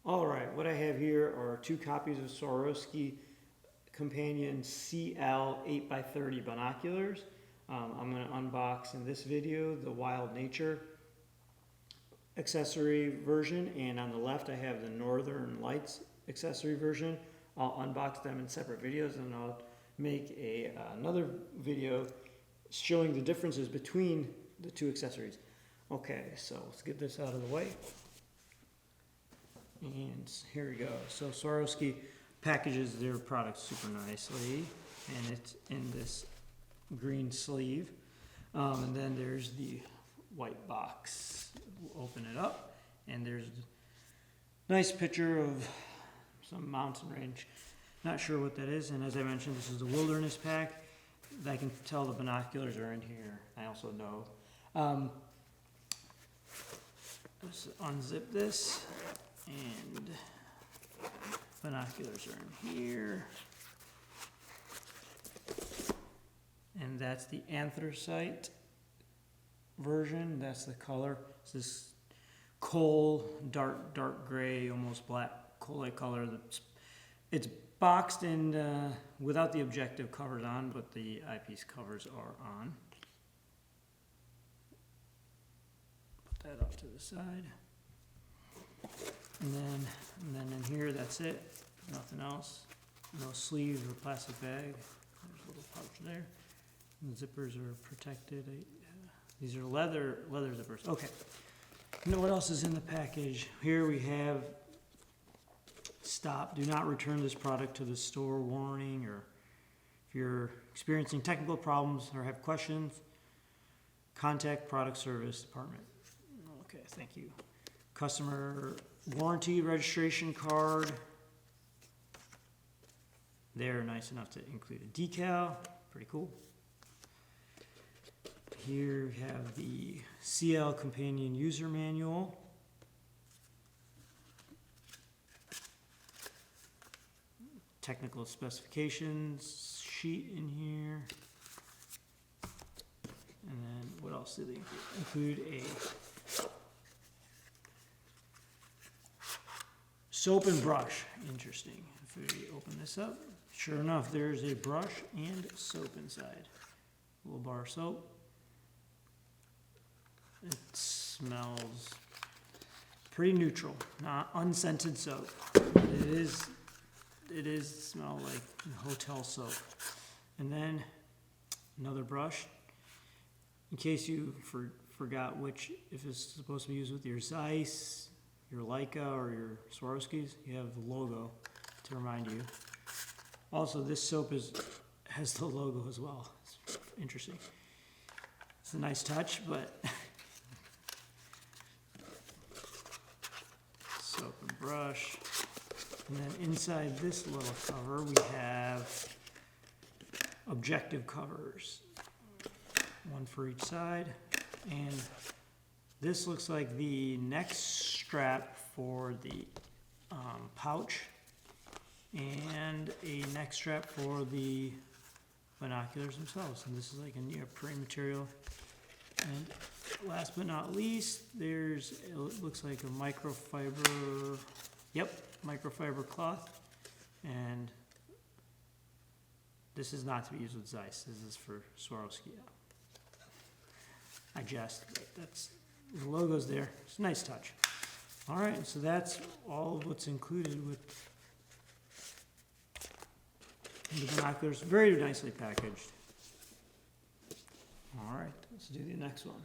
All right, what I have here are 2 copies of Swarovski Companion CL 8x30 binoculars. I'm going to unbox in this video the Wild Nature accessory version, and on the left I have the Northern Lights accessory version. I'll unbox them in separate videos, and I'll make another video showing the differences between the 2 accessories. Okay, so let's get this out of the way. And here we go. So Swarovski packages their products super nicely, and it's in this green sleeve. And then there's the white box. We'll open it up, and there's a nice picture of some mountain range. Not sure what that is, and as I mentioned, this is the Wilderness Pack. I can tell the binoculars are in here. I also know. Let's unzip this, and binoculars are in here. And that's the anthracite version. That's the color. It's this coal, dark gray, almost black coal-like color. It's boxed in without the objective covers on, but the eyepiece covers are on. Put that off to the side. And then in here, that's it. Nothing else. No sleeves or plastic bag. There's a little pouch there. And the zippers are protected. These are leather zippers. Okay. You know what else is in the package? Here we have stop. Do not return this product to the store warning, or if you're experiencing technical problems or have questions, contact product service department. Okay, thank you. Customer warranty registration card. They're nice enough to include a decal. Pretty cool. Here we have the CL Companion User Manual. Technical specifications sheet in here. And then what else did they include? Include a soap and brush. Interesting. If we open this up, sure enough, there's a brush and soap inside. A little bar of soap. It smells pretty neutral, not unscented soap. It is smell like hotel soap. And then another brush, in case you forgot which, if it's supposed to be used with your Zeiss, your Leica, or your Swarovskis, you have the logo to remind you. Also, this soap has the logo as well. It's interesting. It's a nice touch, but soap and brush. And then inside this little cover, we have objective covers, one for each side. And this looks like the neck strap for the pouch, and a neck strap for the binoculars themselves. And this is like a neoprene material. And last but not least, it looks like a microfiber, microfiber cloth. And this is not to be used with Zeiss. This is for Swarovski. I jest, but that's, the logo's there. It's a nice touch. All right, so that's all of what's included with the binoculars. Very nicely packaged. All right, let's do the next one.